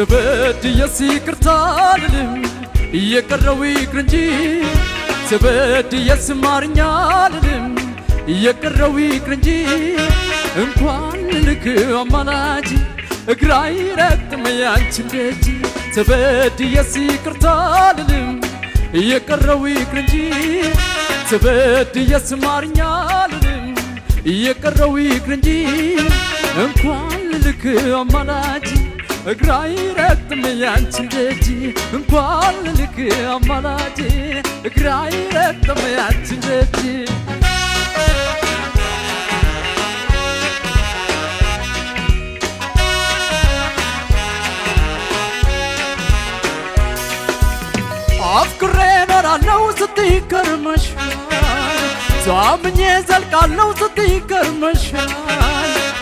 تبديس يكرتالم يقروا يكرنجي تبديس مارنيالم يقروا يكرنجي እንኳን ልክ አማላጅ እግራይ ረግጥም ያንቺን ደጅ ተበድየስ ይቅርታልም የቀረው ይቅር እንጂ ተበድየስ ማርኛልም የቀረው ይቅር እንጂ እንኳን ልክ አማላጅ እግራይ ረግጥም ያንቺን ደጅ እንኳን ልክ አማላጅ እግራይ ረግጥም ያንቺን ደጅ أفكرنا رانو ستيكر مشان زامني زلقالو ستيكر مشان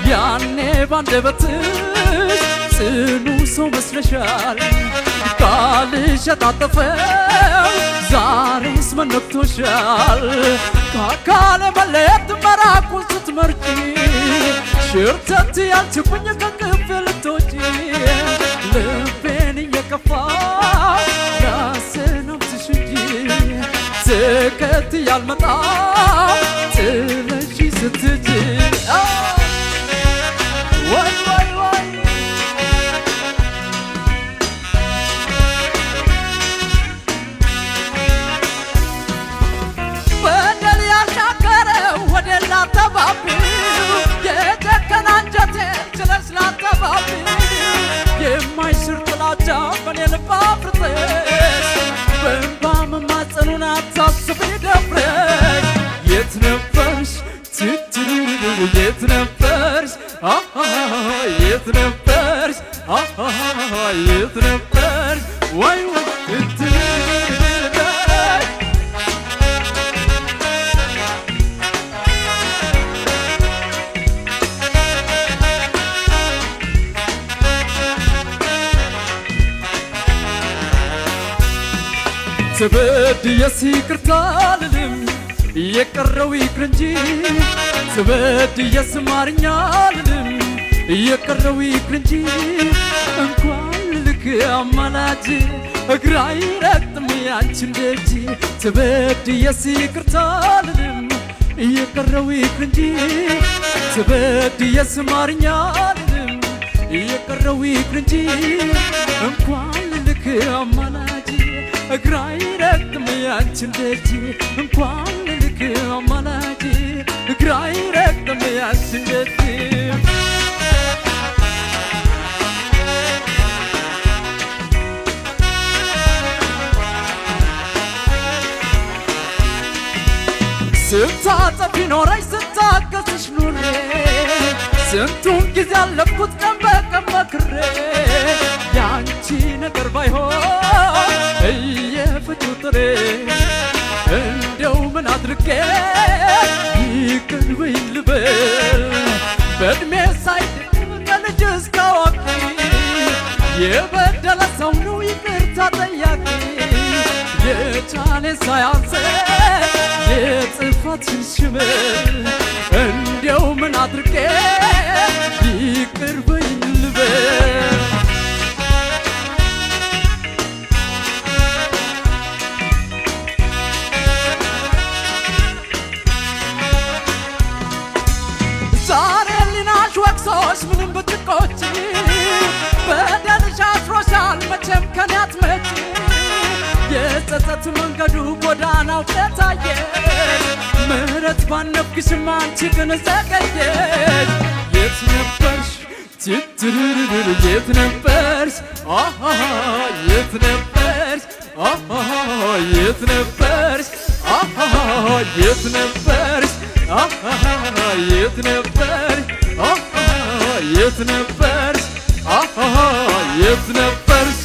يعني باندبتش سنو سو مسلشال قالش تعطفው ዛሬስ መንክቶሻል ካካለ መለየት መራቁን ስትመርጪ ሽርተት ያልችኩኝ ከክፍልቶች ልቤን እየከፋው سكت يا المطار تلجي ستجي واي واي واي بدل يا شاكرة ودل لا تبابي يتكن انجتي جلس لا تبابي يما يصير طلاجة بني البابرتيس بنبام ما تنونا تصبي دفرك يتنفرش تترو يتنفرش يتنفرش يتنفرش واي تبديس يكرتالم يقروا يكر እንጂ تبديس ማርኛልም يقروا يكر እንጂ እንኳን ልክ አማላጅ እግራይ ረግጥም ያንቺን ደጅ تبديس يكرتالم يقروا يكر እንጂ تبديس ማርኛልም يقروا يكر እንጂ እንኳን ልክ አማላጅ እግራይ ረግጥም ያንቺን ደጅ እንኳን ልክ አማላጅ እግራይ ረግጥም ያንቺን ደጅ ስታጠፊ ኖረሽ ስታገስሽ ኑሬ ስንቱን ጊዜ አለፍኩት ቀን በቀን መክሬ ያንቺ ነገር ባይሆን እየፍጡጥሬ እንደው ምን አድርጌ ይቅር በይኝ ልበል በእድሜ ሳይደክም ከልጅ እስከ አዋቂ የበደለ ሰው ነው ይቅርታ ጠያቂ የቻለ ሳያንሰኝ የጥፋትሽን ሽመል እንደው ምን አድርጌ ይቅር በይኝ ልበል ወቅሶሽ ምንም ብትቆጪ በደልሽ አስሮሻል መቼም ከኔ አትመጪ የጸጸት መንገዱ ጎዳናው ከታየሽ ምህረት ባነፍግሽም አንቺ ግን ዘገየሽ የት ነበርሽ ትትርርር የት ነበርሽ የት ነበርሽ የት ነበርሽ የት ነበርሽ የት ነበርሽ يتنفرش يتنفرش